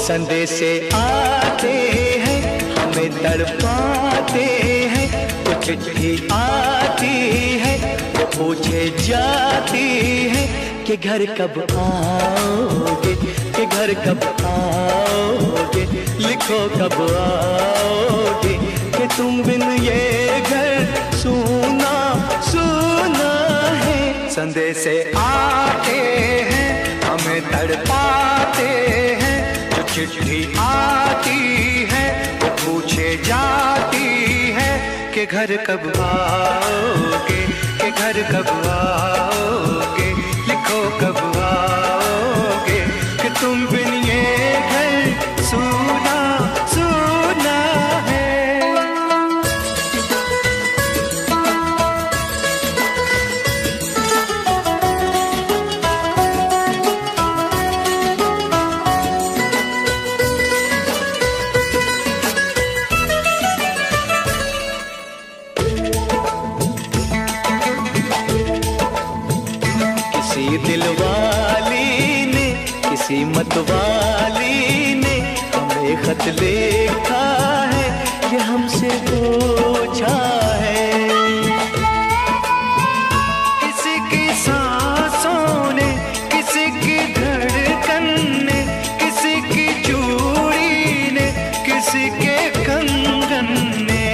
संदेशे आते हैं हमें तड़पाते हैं, कुछ चिट्ठी आती है वो पूछे जाती है कि घर कब आओगे, कि घर कब आओगे, लिखो कब आओगे, कि तुम बिन ये घर सूना सूना है। संदेशे आते हैं हमें तड़पाते हैं, जो चिट्ठी आती है वो पूछे जाती है कि घर कब आओगे, कि घर कब आओगे, लिखो कब आओगे, कि तुम बिन ये घर सूना सूना है। किसी दिलवाली ने, किसी मतवाली ने हमें खत लिखा है, ये हमसे पूछा है। किसी की सांसों ने, किसी की धड़कन ने, किसी की चूड़ी ने, किसी के कंगन ने,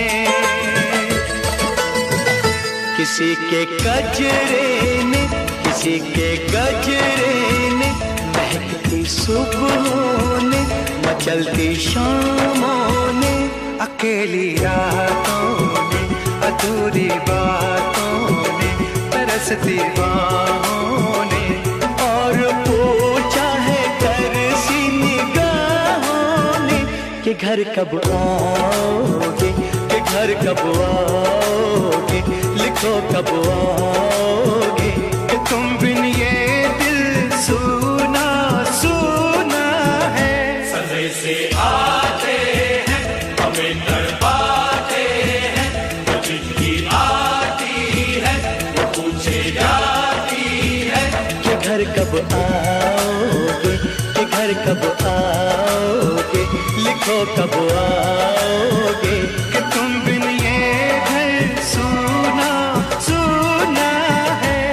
किसी के गजरे ने, किसी के गजरे ने, महकती सुबहों ने, मचलती शामों ने, अकेली रातों ने, अधूरी बातों ने, तरसती बाहों ने, और पूछा है तरसी निगाहों ने कि घर कब आओगे, कि घर कब आओगे, लिखो कब आओगे, कि तुम बिन ये दिल सूना सूना है। संदेशे आते हैं हमें तड़पाते हैं, जो चिट्ठी आती है वो पूछे जाती है कि घर कब आओगे, कि घर कब आओगे, लिखो कब आओगे, कि तुम बिन ये घर सूना सूना है।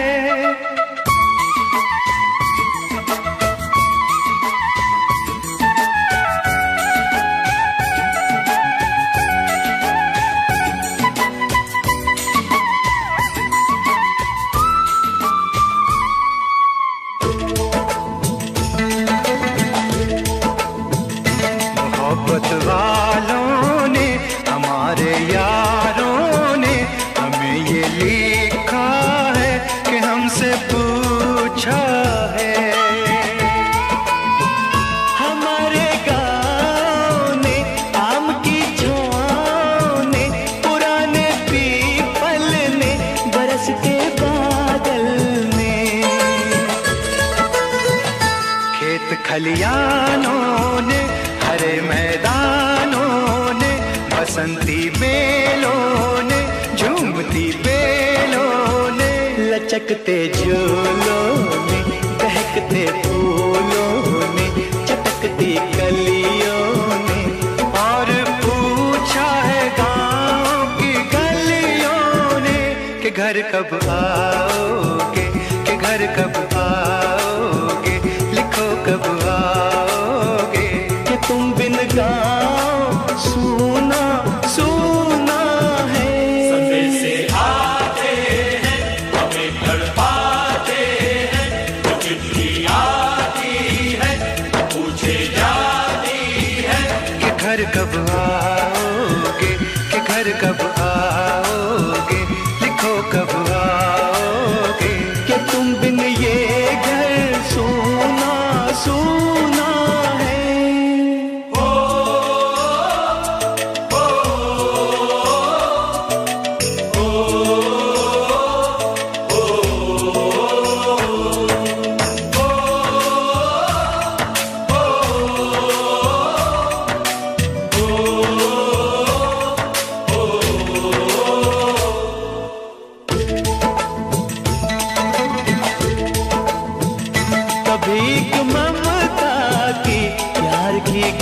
मोहब्बत वालों ने, हमारे यारों ने हमें ये लिखा है कि हमसे पूछा है। हमारे गाँव ने, आम की छाँव ने, पुराने पीपल ने, बरसते बादल ने, खेत खलियानों ने, हरे मैदानों ने, बसंती बेलों ने, झूमती बेलों ने, लचकते झूलों ने, बहकते फूलों ने, चटकती कलियों ने, और पूछा है गाँव की गलियों ने कि घर कब आओगे, कि घर कब आओगे, लिखो कब आओगे, कि तुम बिन गाँव सूना सूना है। संदेशे आते हैं हमें तड़पाते हैं, जो चिट्ठी आती है वो पूछे जाती है कि घर कब आओगे, कि घर कब आओगे, लिखो कब आओगे, कि तुम बिन ये घर सूना सूना है। ओ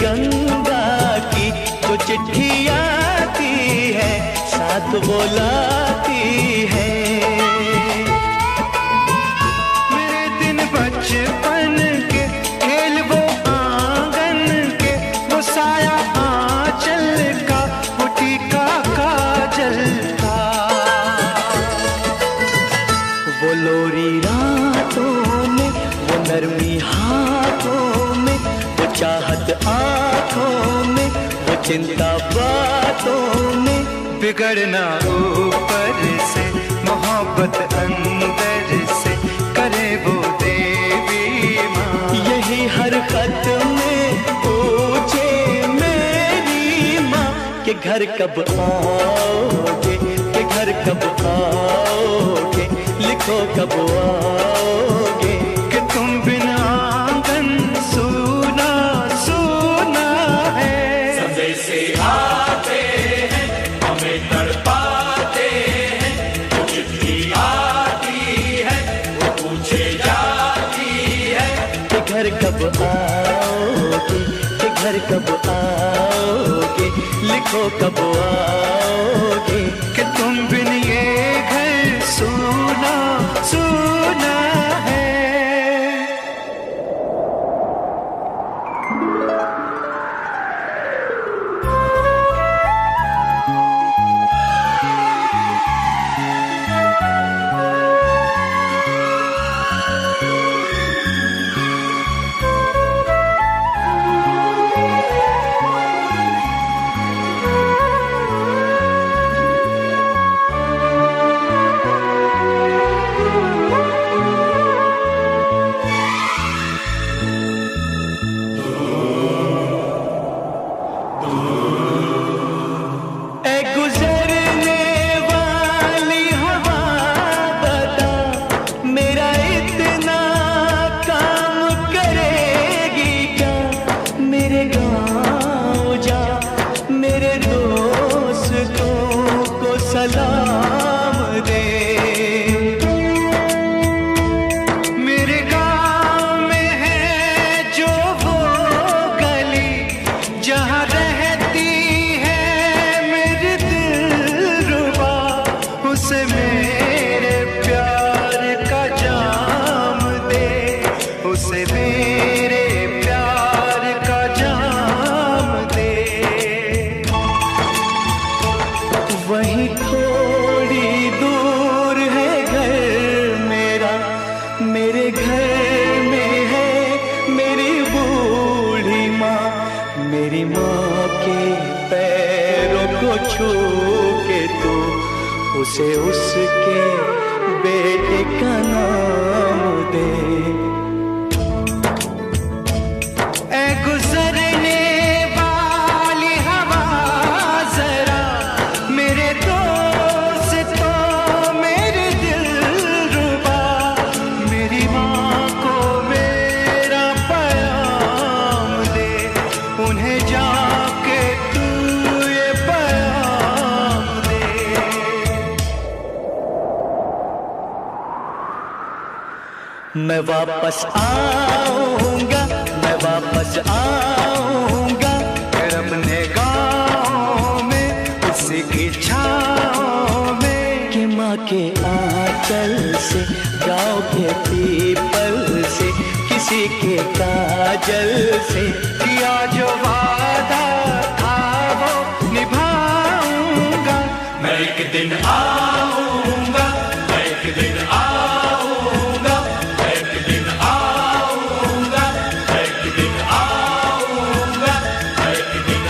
गंगा की जो चिट्ठी आती है साथ बुलाती है। मेरे दिन बचपन के खेल वो आंगन के, वो साया आंचल का, वो टीका काजल का, वो लोरी रातों में, वो नरमी हाथों में, वो चाहत आँखों में, वो चिंता बातों में। बिगड़ना ऊपर से मोहब्बत अंदर से करे वो देवी माँ। यही हर खत में पूछे मेरी माँ कि घर कब आओगे, कि घर कब आओगे, लिखो कब आओगे। कि तुम बिना आंगन सूना सूना है। संदेशे आते हैं हमें तड़पाते हैं, वो चिट्ठी आती है वो पूछे जाती है कि घर कब आओगे, कि घर कब आओगे, लिखो कब आओगे। कि तुम बिन ये घर सूना सूना है। उसे उसके बेटे का नाम दे। ऐ गुजरने वाली हवा जरा मेरे दोस्तों मेरे दिलरुबा, मेरी माँ को मेरा पैगाम दे, उन्हें जाके तू ये पैगाम दे। मैं वापस आऊंगा, मैं वापस आऊंगा, फिर अपने गाँव में उसी की छाँव में। कि माँ के आंचल से, गाँव के पीपल से, किसी के काजल से किया जो वादा था वो निभाऊंगा। मैं एक दिन आऊंगा, मैं एक दिन आऊंगा, मैं एक दिन आऊंगा, मैं एक दिन आऊंगा, मैं एक दिन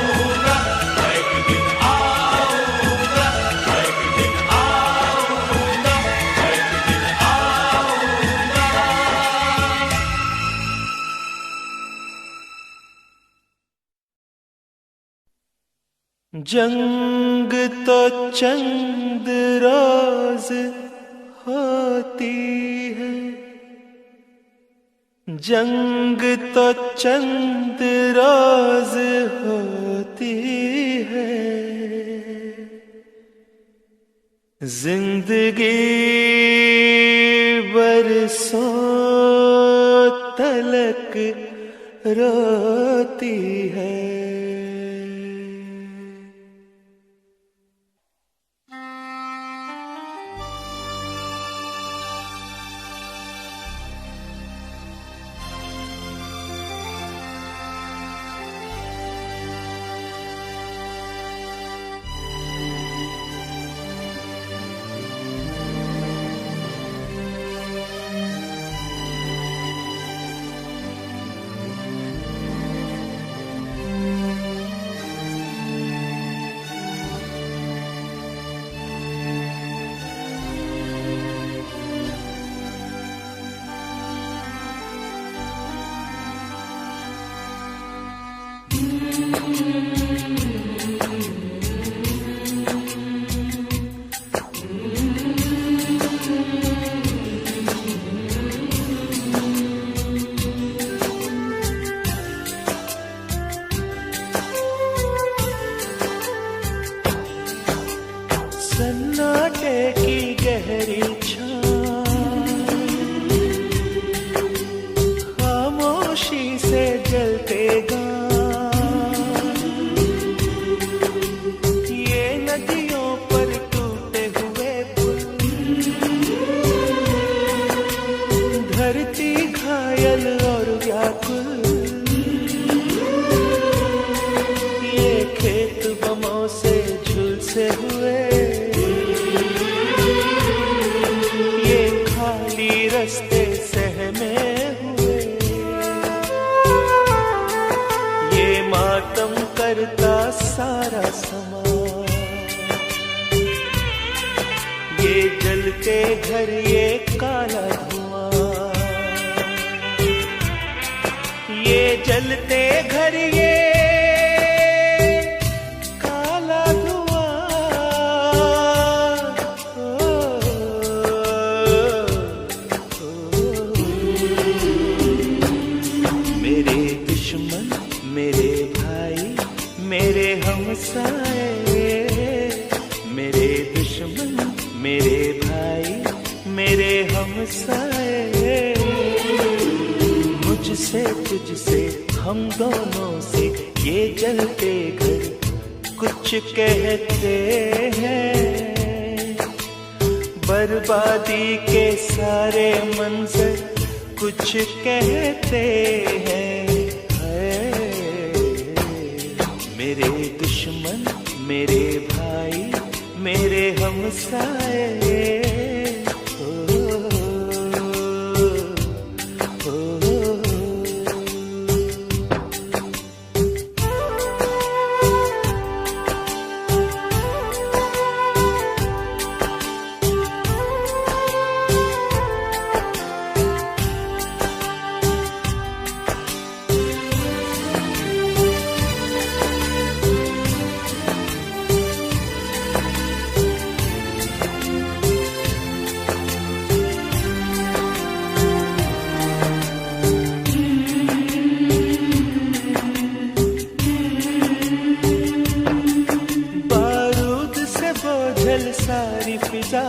आऊंगा, मैं एक दिन आऊंगा, मैं एक दिन आऊंगा, मैं एक दिन आऊंगा। जंग तो चंद रोज होती है, जंग तो चंद रोज होती है, जिंदगी बरसों तलक रोती है। सन्नाटे की गहरी खामोशी से जलते गान, ये नदियों पर टूटे हुए पुल, धरती घायल और व्याकुल, ये खेत बमों से झुलसे हुए, ये खाली रास्ते सहमे हुए, ये मातम करता सारा समाज, ये जलते घर ये काला धुआं, ये जलते घर ये मेरे दुश्मन मेरे भाई मेरे हमसाए, मुझसे तुझसे हम दोनों से ये जलते घर कुछ कहते हैं, बर्बादी के सारे मंजर कुछ कहते हैं। मेरे दुश्मन मेरे भाई मेरे हमसाए, सारी फिजा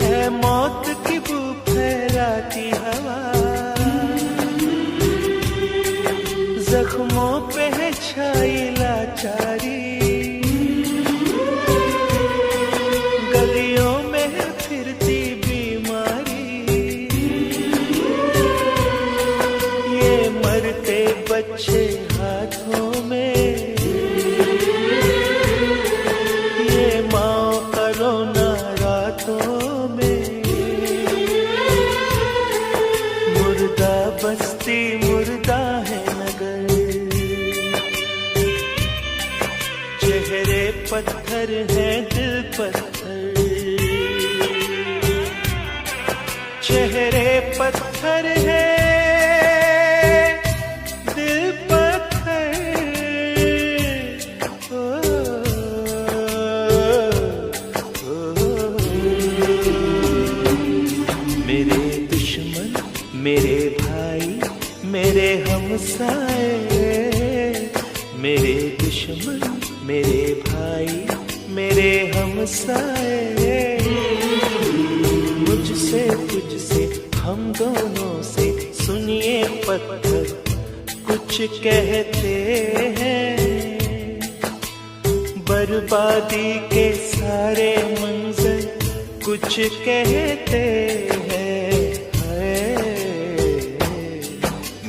है मौत की बू फैलाती हवा, जख्मों पे है छाई लाचारी, गलियों में है फिरती बीमारी, ये मरते बच्चे हाथों में, बस्ती मुर्दा है नगर, चेहरे पत्थर है दिल पत्थर, चेहरे पत्थर है दिल पत्थर, मेरे दुश्मन मेरे भाई मेरे हमसाए, मेरे दुश्मन मेरे भाई मेरे हमसाए, मुझसे तुझसे हम दोनों से सुनिए पत्थर कुछ कहते हैं, बर्बादी के सारे मंजर कुछ कहते हैं।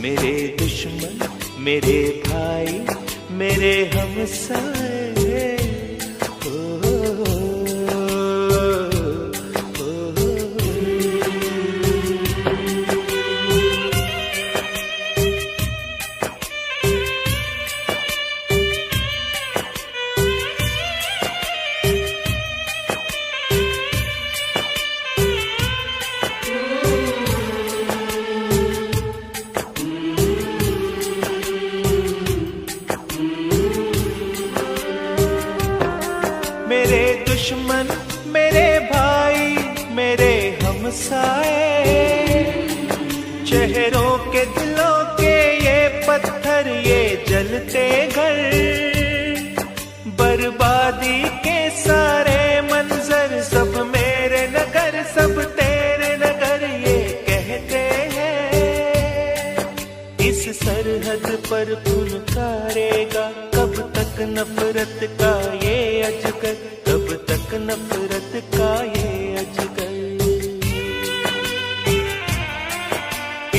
मेरे दुश्मन, मेरे भाई, मेरे हमसाए, मेरे दुश्मन, मेरे भाई, मेरे हमसाए, चेहरों के दिलों के ये पत्थर, ये जलते घर, बर्बादी के सारे मंजर, सब मेरे नगर, सब तेरे नगर, ये कहते हैं। इस सरहद पर फुनकारेगा कब तक नफरत का ये अजगर, कब तक नफरत का ये अजगर।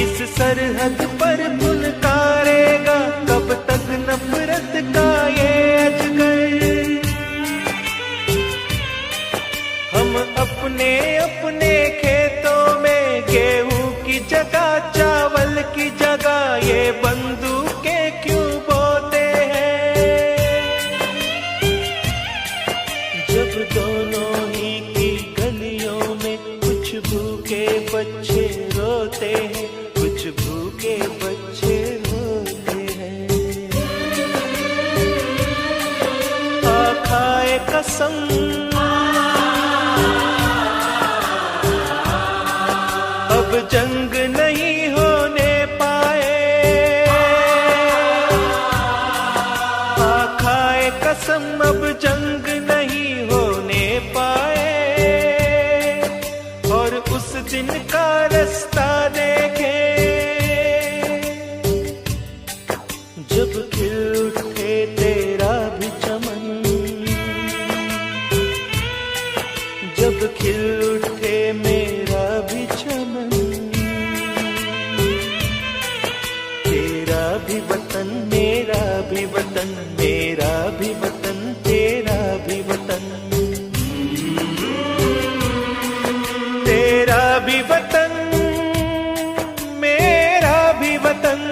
इस सरहद पर फुनकारेगा कब तक नफरत का ये अजगर। हम अपने अपने खेतों में गेहूं की जगह, चावल की जगह ये बंदूकें क्यों बोते हैं। जब दोनों ही की गलियों में कुछ भूखे बच्चे रोते हैं, कुछ भूखे बच्चे रोते हैं। खाए कसम अब जंग नहीं होने पाए, खाए कसम अब जंग नहीं होने पाए। और उस दिन का रास्ता देखे जब खिल उठे तेरा भी चमन, जब खिल उठे मेरा भी चमन। तेरा भी वतन, मेरा भी वतन, मेरा भी वतन, तेरा भी वतन, तेरा भी वतन, मेरा भी वतन।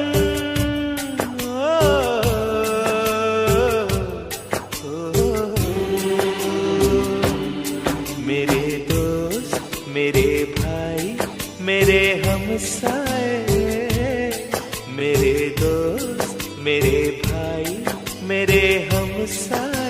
मेरे दोस्त, मेरे भाई, मेरे हमसाए, मेरे दोस्त, मेरे भाई, मेरे हमसाए।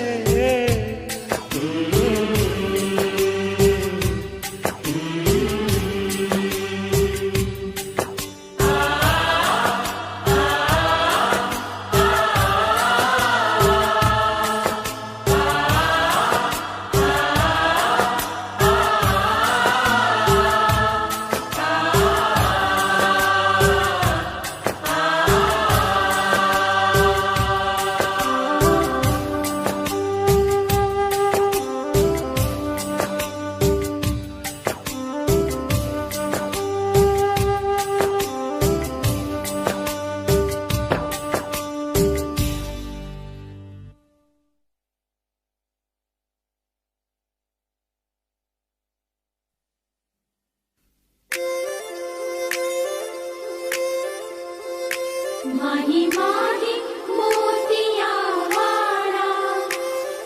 माही माही मोतिया वाला,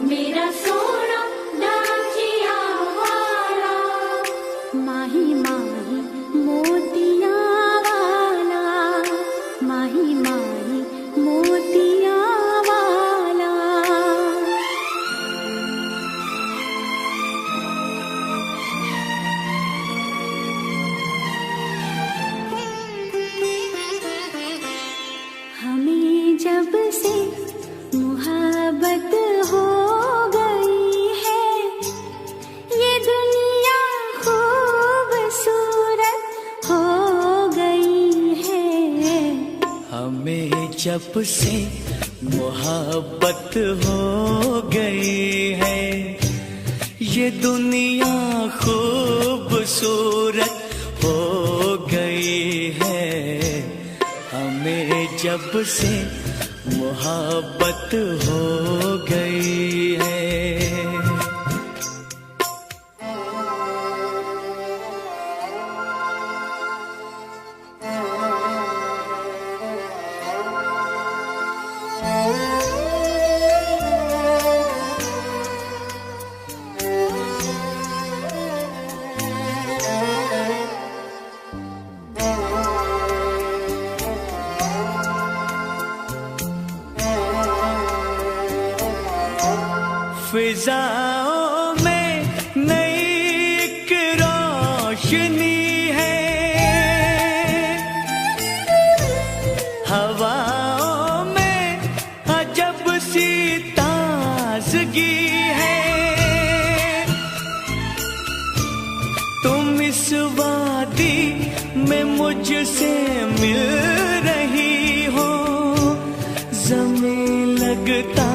मेरा सोना डांचिया वाला। माही माही मोतिया वाला, माही माही मोतिया वाला। हमें जब से मोहब्बत हो गई है, ये दुनिया खूबसूरत हो गई है। हमें जब से मोहब्बत हो गई है, ये दुनिया खूबसूरत हो गई है। हमें जब से मोहब्बत हो गई है। फिजाओं में नई एक रोशनी है, हवाओं में अजब सी ताजगी है। तुम इस वादी में मुझसे मिल रही हो, ज़मीन लगता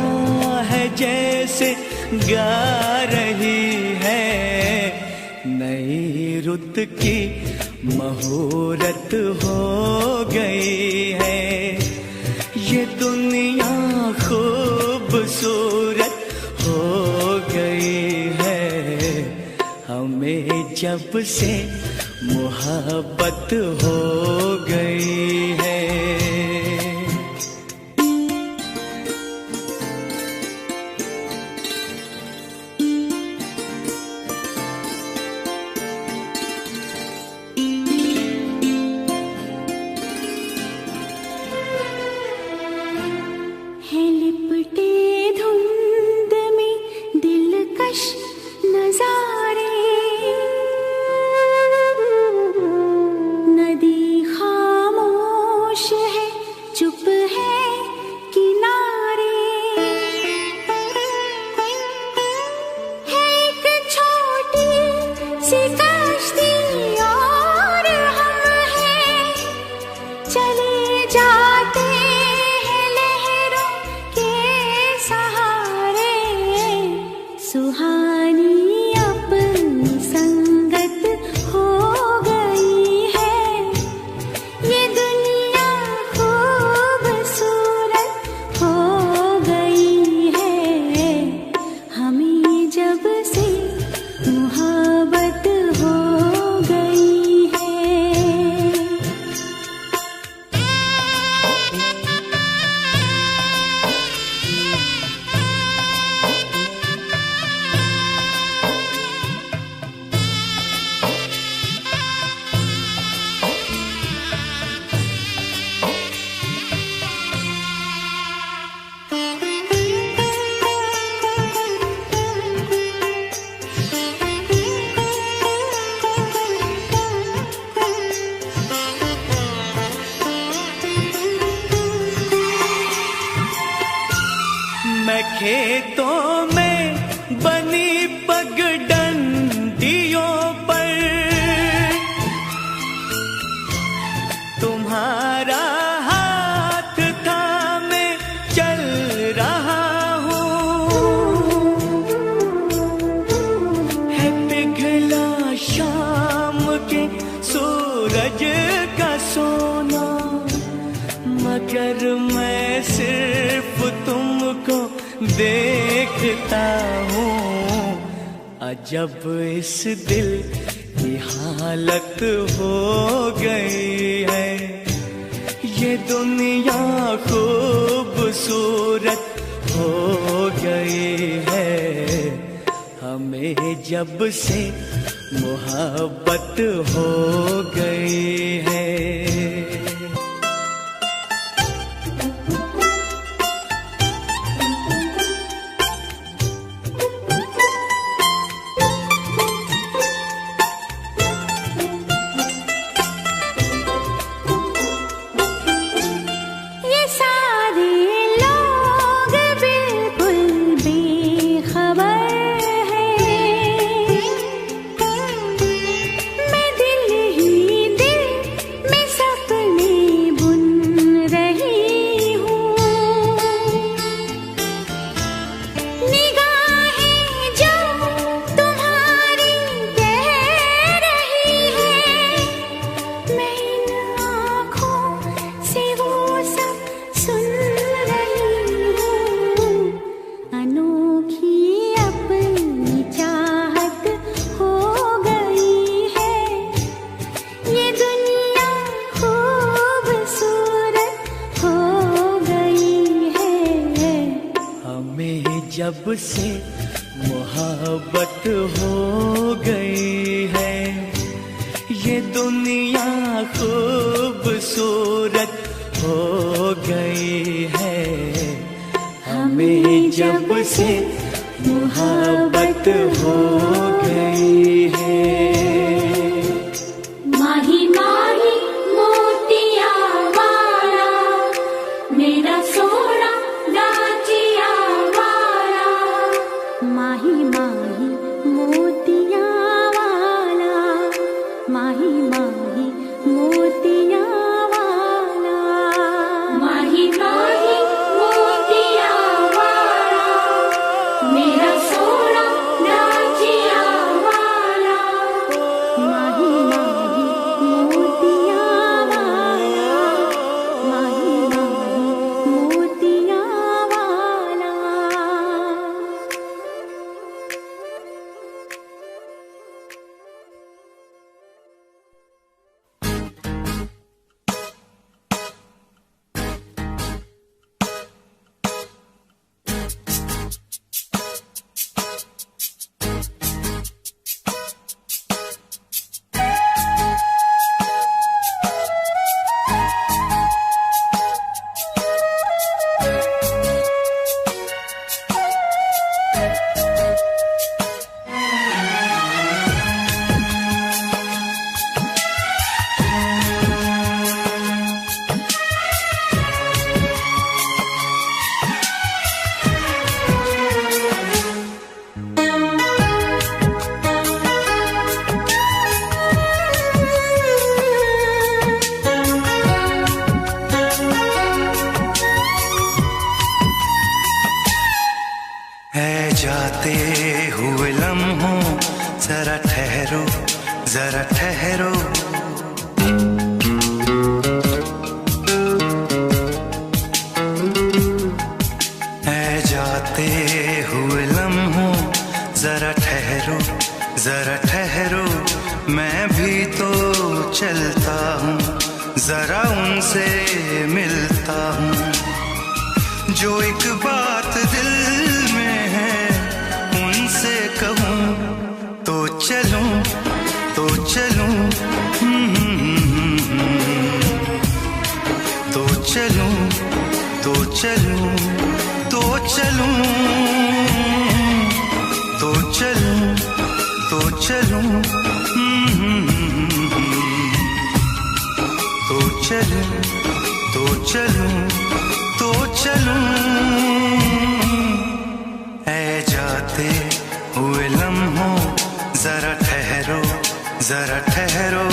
है जैसे गा रही है। नई रुत की मुहूर्त हो गई है, ये दुनिया खूबसूरत हो गई है। हमें जब से मोहब्बत हो गई है। खेतों में बनी पगडंडियों पर तुम्हारा हाथ थामे चल रहा हूँ। है पिघला शाम के सूरज का सोना, मगर मैं सिर्फ तुमको देखता हूँ। अजब इस दिल की हालत हो गई है, ये दुनिया खूबसूरत हो गई है। हमें जब से मोहब्बत हो गई है। जब से मोहब्बत हो गई है, ये दुनिया खूबसूरत हो गई है। हमें जब से मोहब्बत हो गई है। माही माही मोतिया वाला, मेरा सोना नाचिया वाला। माही माही मोतिया वाला, माही माही मोतिया वाला। माही माही मोतिया वाला, मेरा सोना नाचिया वाला। माही माही मोतिया वाला, माही माही मोतिया वाला। है जाते हुए लम्हों, जरा ठहरो, जरा ठहरो। है जाते हुए लम्हों, जरा ठहरो, जरा ठहरो। मैं भी तो चलता हूँ, जरा उनसे मिलता हूँ। जो एक बात दिल में है उनसे कहूँ, तो चलूं, तो चलूं, तो चलूं, तो चलूं, तो चलूं, तो चलूं, तो चलूं, तो चलूं, तो चलूं, तो चलूं। है जाते हुए लम्हों, जरा ठहरो, जरा ठहरो।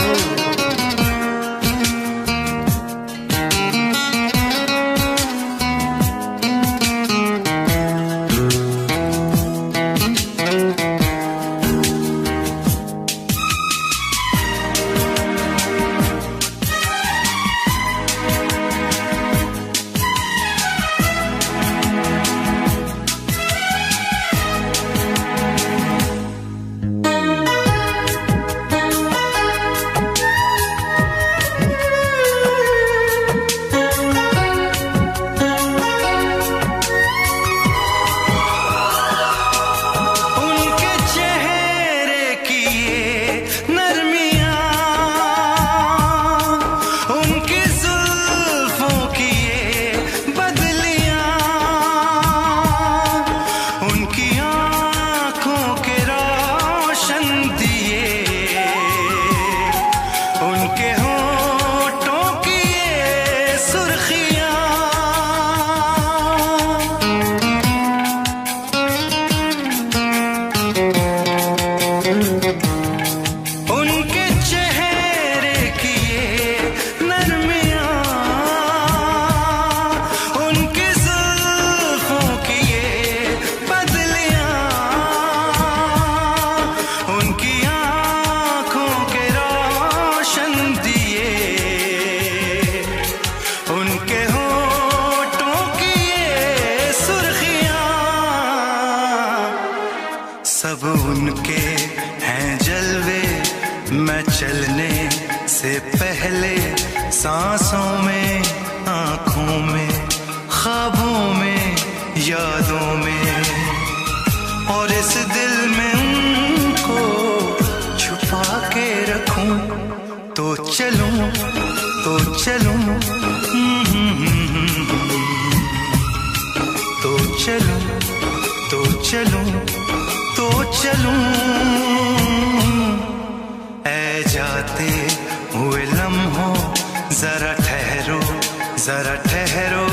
सब उनके हैं जलवे, मैं चलने से पहले सांसों में, आँखों में, ख्वाबों में, यादों में जरा ठहरो।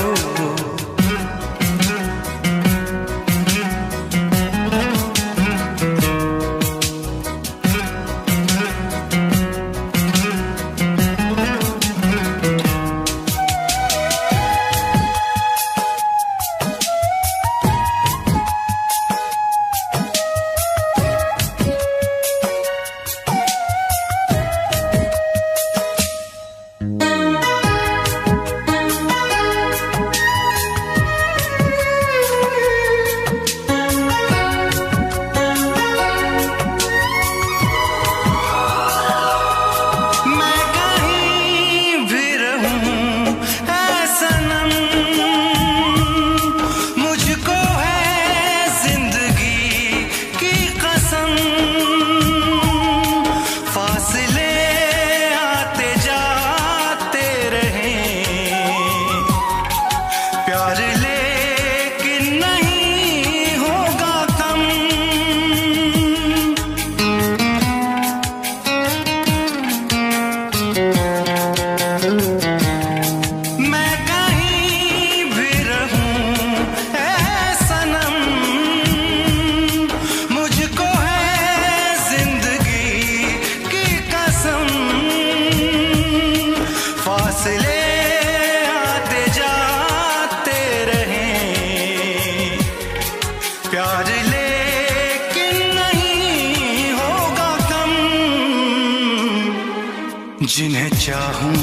जिन्हें चाहूं,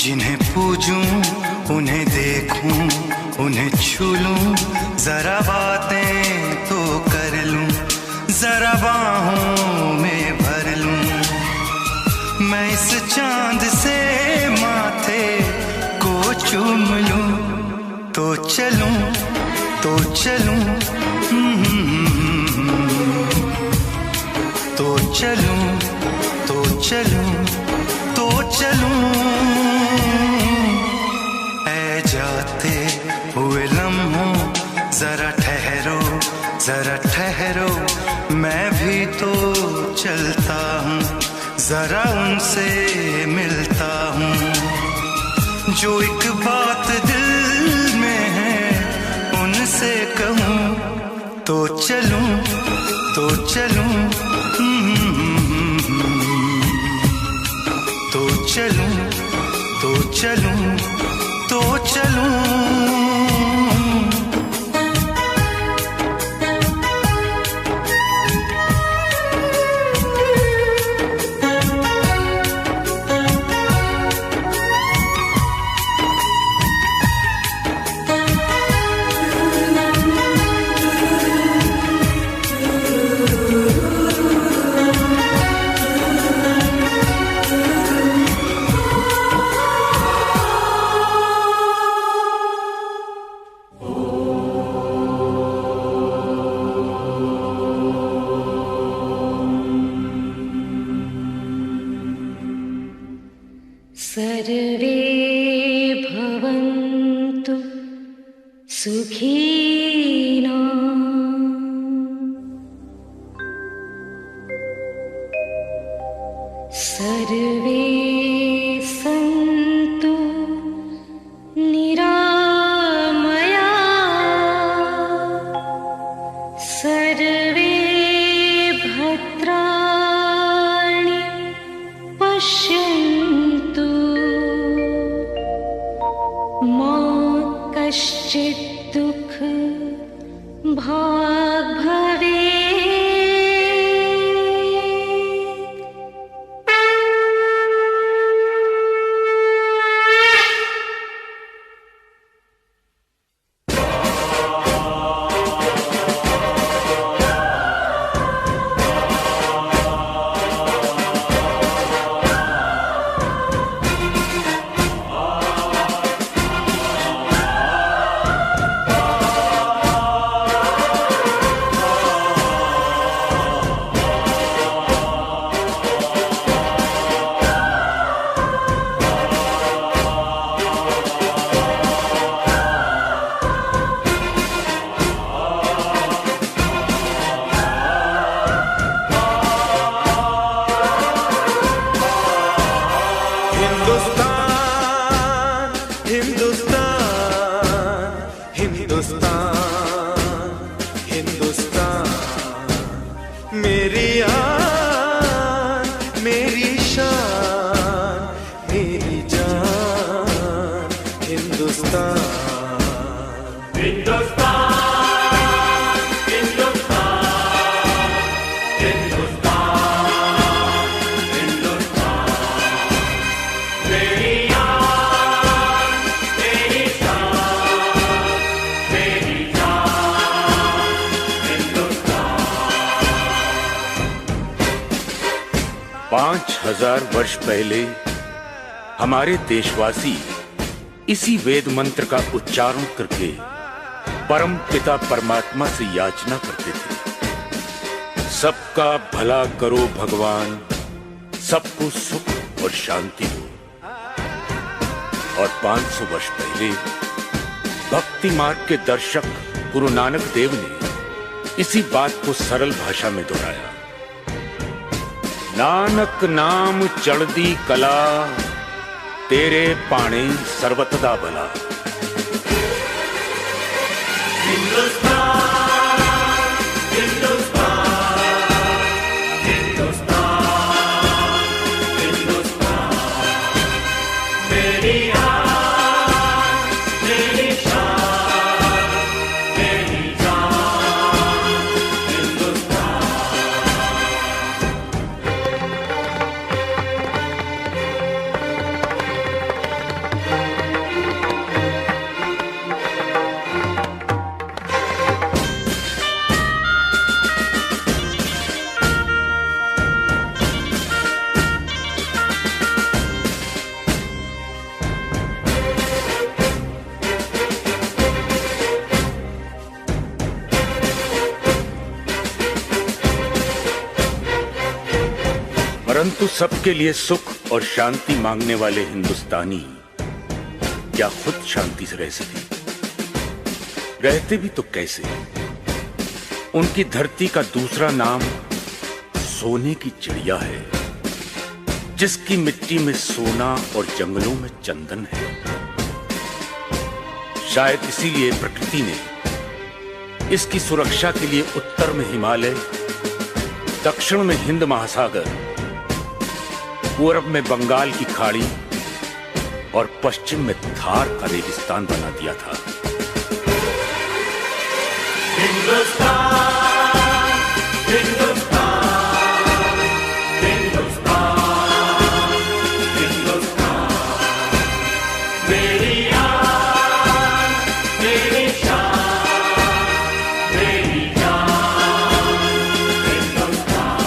जिन्हें पूजूं, उन्हें देखूं, उन्हें छू लूं, जरा बातें तो कर लूं, जरा बाहों में भर लूं। मैं इस चांद से माथे को चूम लूं, तो चलूं, तो चलूं, तो चलूं, तो चलूं, तो चलूं। ऐ जाते हुए लम्हों जरा ठहरो, जरा ठहरो, मैं भी तो चलता हूँ, जरा उनसे मिलता हूँ। जो एक बात दिल में है उनसे कहूँ, तो चलूं, तो चलूं, तो चलूं, तो चलूं, तो चलूं। सर्वे भवन्तु सुखिनो सर्वे सन्तु निरामया सर्वे भद्राणि पश्यन्तु मा कश्चित् दुःख भाग् भवेत्। हिंदुस्तान। हिंदुस्तान, हिंदुस्तान, हिंदुस्तान, हिंदुस्तान, मेरी आन, मेरी शान, मेरी जान, हिंदुस्तान। 5000 वर्ष पहले हमारे देशवासी इसी वेद मंत्र का उच्चारण करके परम पिता परमात्मा से याचना करते थे, सबका भला करो भगवान, सबको सुख और शांति दो। और 500 वर्ष पहले भक्ति मार्ग के दर्शक गुरु नानक देव ने इसी बात को सरल भाषा में दोहराया। नानक नाम चढ़दी कला, तेरे पाणे सर्वतदा भला। हिंदुस्तान, हिंदुस्तान, हिंदुस्तान, हिंदुस्तान, मेरी आन, मेरी शान, मेरी जान, हिंदुस्तान। परंतु सबके लिए सुख और शांति मांगने वाले हिंदुस्तानी क्या खुद शांति से रह सके? रहते भी तो कैसे? उनकी धरती का दूसरा नाम सोने की चिड़िया है, जिसकी मिट्टी में सोना और जंगलों में चंदन है। शायद इसीलिए प्रकृति ने इसकी सुरक्षा के लिए उत्तर में हिमालय, दक्षिण में हिंद महासागर, पूर्व में बंगाल की खाड़ी और पश्चिम में थार का रेगिस्तान बना दिया था। हिंदुस्तान, हिंदुस्तान, हिंदुस्तान, हिंदुस्तान, मेरी आन, मेरी शान, मेरी जान, हिंदुस्तान।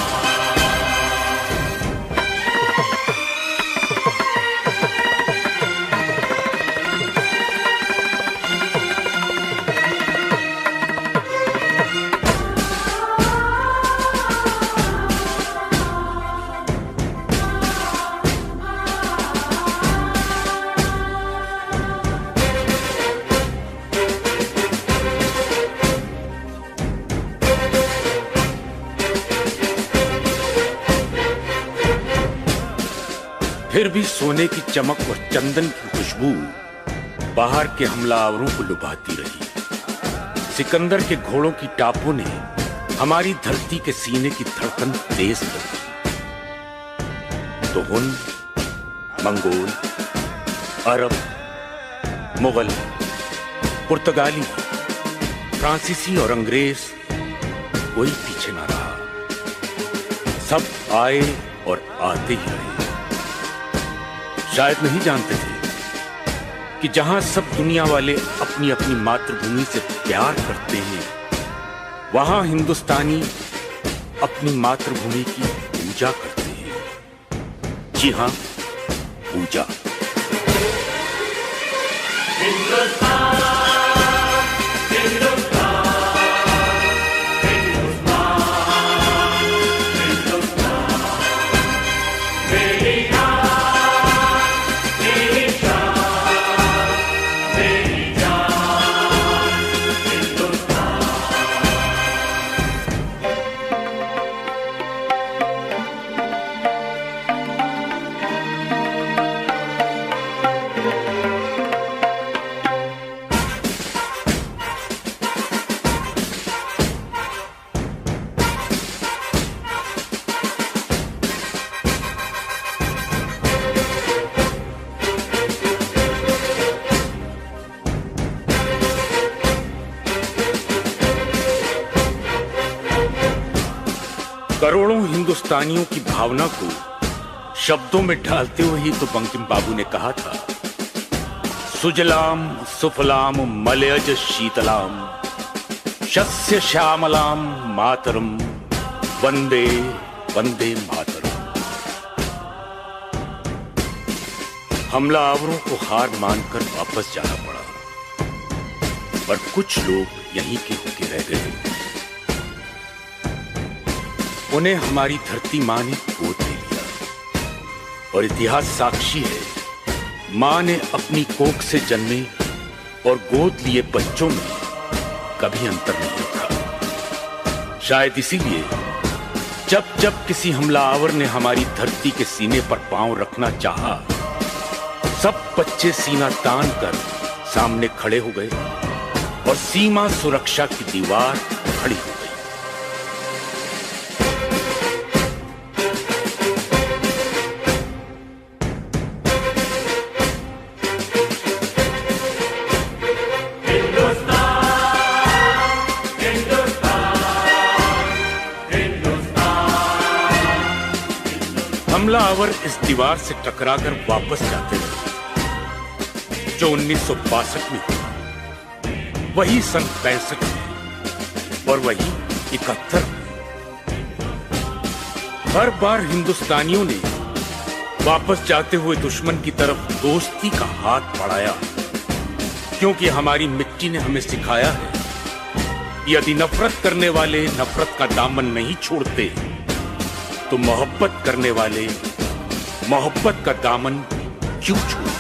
फिर भी सोने की चमक और चंदन की खुशबू बाहर के हमलावरों को लुभाती रही। सिकंदर के घोड़ों की टापों ने हमारी धरती के सीने की धड़कन तेज कर दी। तो हुन, मंगोल, अरब, मुगल, पुर्तगाली, फ्रांसीसी और अंग्रेज कोई पीछे ना रहा। सब आए और आते ही रहे। शायद नहीं जानते थे कि जहां सब दुनिया वाले अपनी अपनी मातृभूमि से प्यार करते हैं, वहां हिंदुस्तानी अपनी मातृभूमि की पूजा करते हैं। जी हां, पूजा। हिंदुस्तान, हिंदुस्तान, हिंदुस्तान, हिंदुस्तान, मेरी आन, मेरी शान, मेरी जान, हिंदुस्तान। करोड़ों हिंदुस्तानियों की भावना को शब्दों में ढालते हुए ही तो बंकिम बाबू ने कहा था, सुजलाम सुफलाम मलयज शीतलाम शस्य श्यामलाम मातरम वंदे वंदे मातरम। हमलावरों को हार मानकर वापस जाना पड़ा, पर कुछ लोग यहीं के होके रह गए। उन्हें हमारी धरती मां ने गोद ले लिया, और इतिहास साक्षी है, मां ने अपनी कोख से जन्मे और गोद लिए बच्चों में कभी अंतर नहीं रखा। शायद इसीलिए जब जब किसी हमलावर ने हमारी धरती के सीने पर पांव रखना चाहा, सब बच्चे सीना तान कर सामने खड़े हो गए और सीमा सुरक्षा की दीवार खड़ी हो गई। हमलावर इस दीवार से टकराकर वापस जाते रहे, जो 1962 में हुआ, वही सन 65 में और वही 71 में। हर बार हिंदुस्तानियों ने वापस जाते हुए दुश्मन की तरफ दोस्ती का हाथ बढ़ाया, क्योंकि हमारी मिट्टी ने हमें सिखाया है, यदि नफरत करने वाले नफरत का दामन नहीं छोड़ते, तो मोहब्बत करने वाले मोहब्बत का दामन क्यों छोड़ते?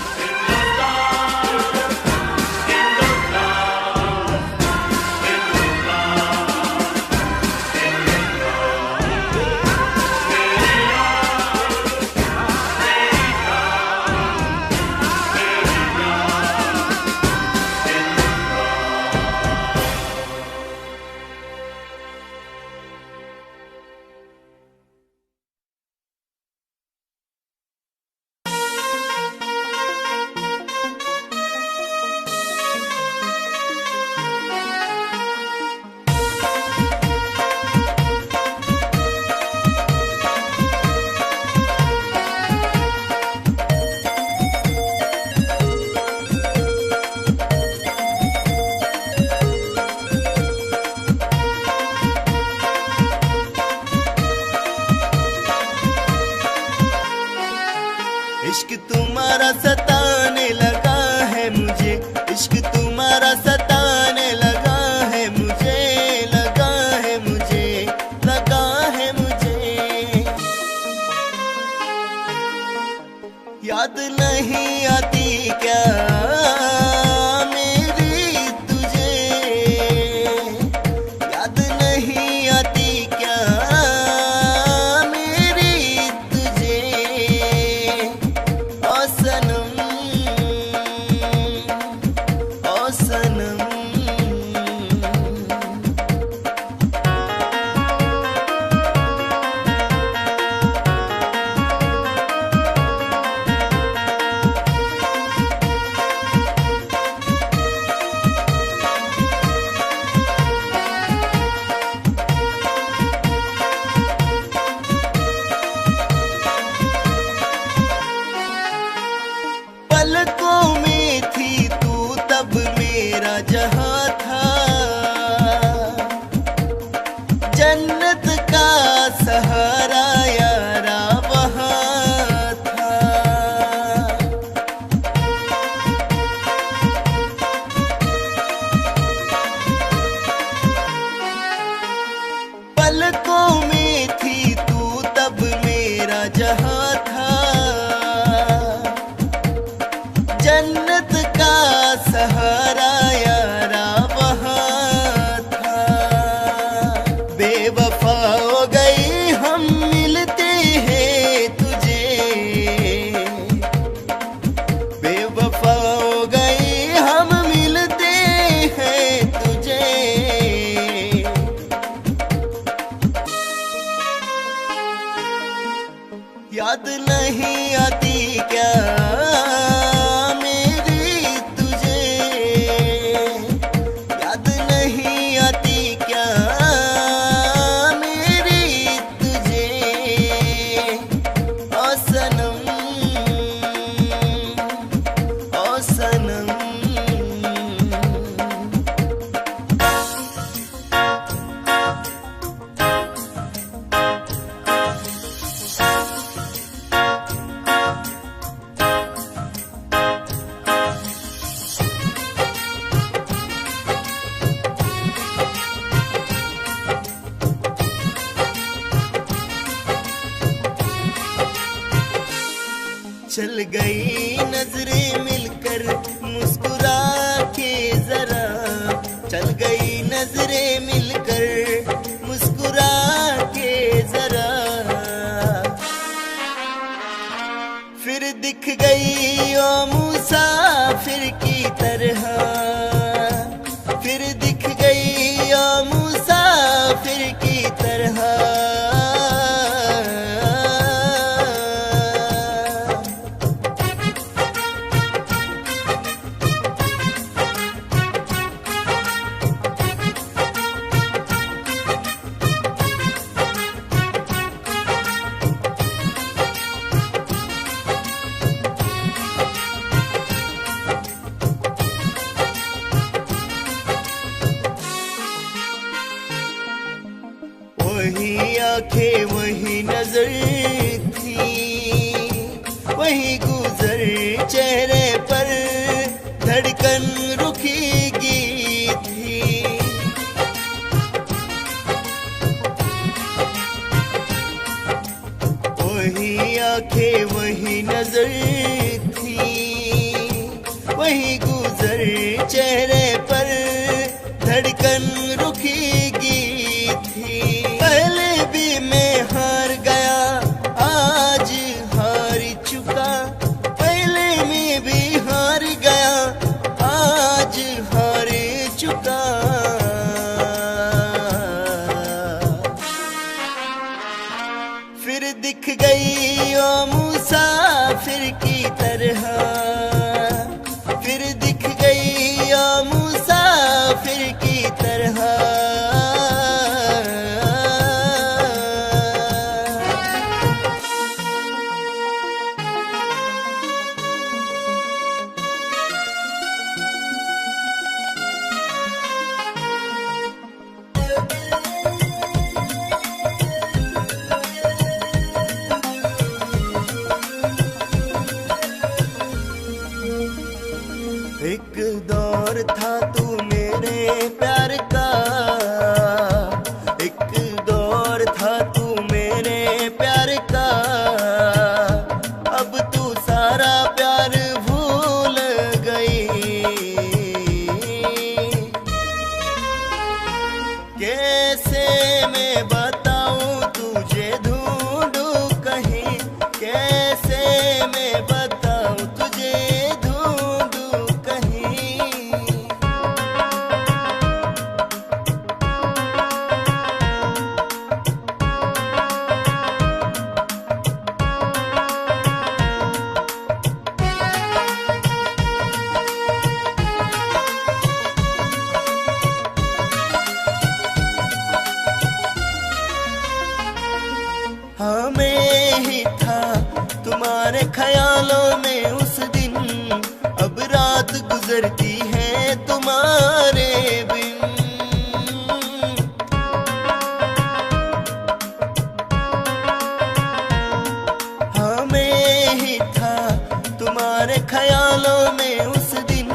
चल गई नजरें मिलकर मुस्कुरा के जरा, चल गई नजरें मिलकर मुस्कुरा के जरा, फिर दिख गई ओ मुसाफिर की तरह, फिर दिख गई ओ मुसाफिर की तरह। वही आंखें वही नजर थी, वही गुजर चेहरे पर धड़कन रुकीगी थी। वही आंखें वही नजर थी, वही गुजर चेहरे पर धड़कन रुकीगी थी। पहले भी मैं हार गया, आज हार चुका, पहले मैं भी हार गया, आज हार चुका। फिर दिख गई ओ मुसाफिर की तरह, फिर दिख गई ओ मुसाफिर की तरह। एक दौर था तू मेरे प्यार का, एक दौर था तू मेरे प्यार का, अब तू सारा प्यार भूल गई। कैसे मैं बताऊं तुझे ढूंढूं कहीं, कैसे मैं बताऊं तुझे हमें ही था तुम्हारे ख्यालों में उस दिन, अब रात गुजरती है तुम्हारे बिन। हमें ही था तुम्हारे ख्यालों में उस दिन,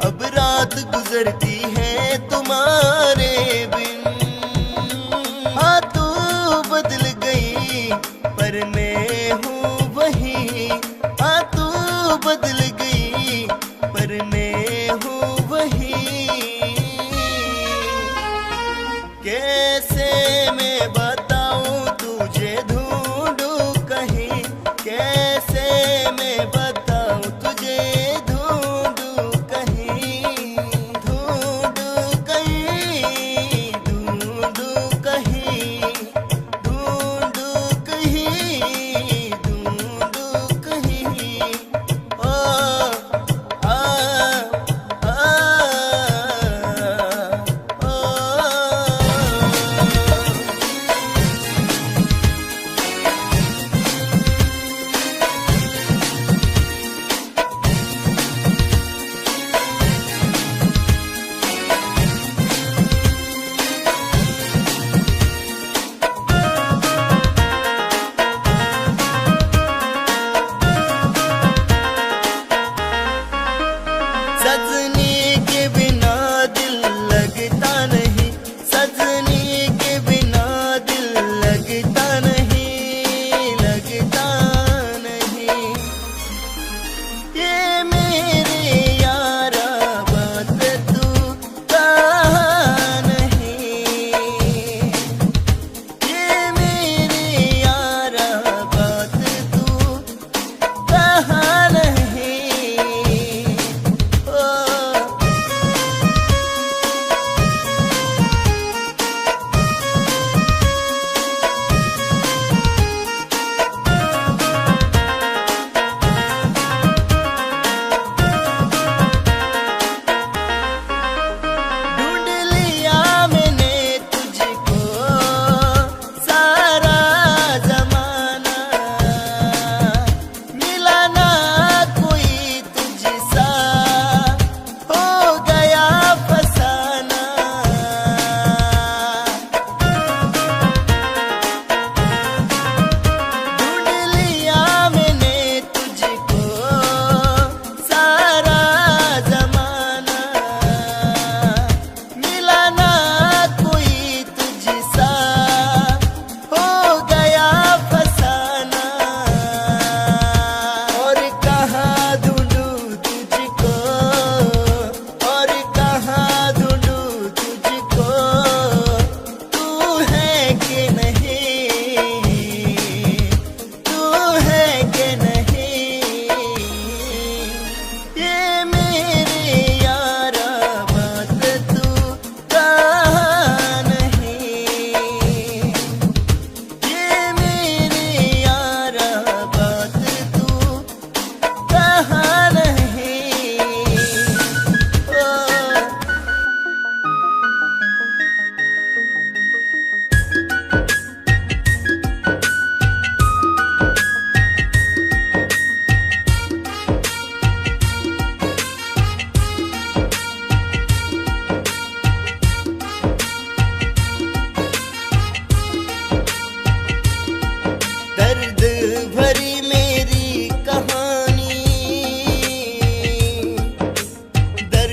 अब रात गुजरती है तुम्हारे बिन। हाँ तू बदल गई पर मैं हूँ वही, हाँ तू बदल गई पर मैं हूँ वही। कैसे मैं बताऊँ तुझे ढूंढूं कहीं, कैसे मैं बताऊँ तुझे ढूंढूं कहीं, ढूंढूं कहीं, ढूंढूं कहीं, ढूंढूं कहीं, ढूंढूं कहीं। ओ आ आ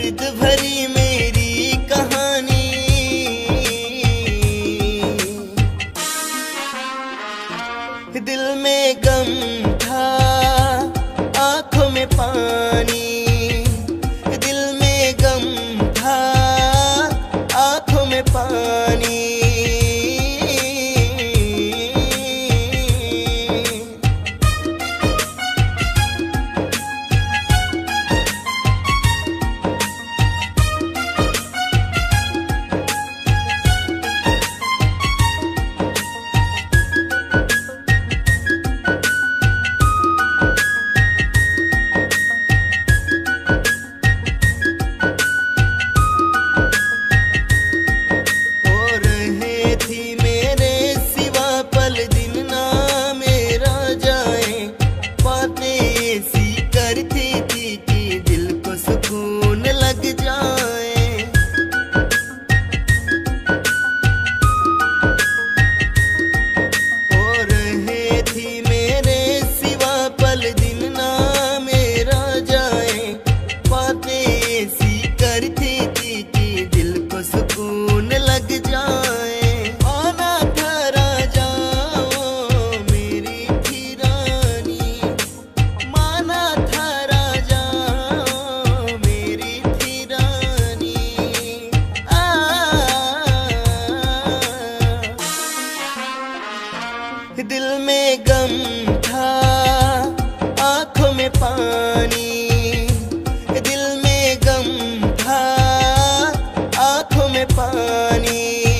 दर्द भरी मेरी कहानी, दिल में गम था आंखों में पानी, दिल में गम था आंखों में पानी। दिल में गम था आंखों में पानी, दिल में गम था आंखों में पानी।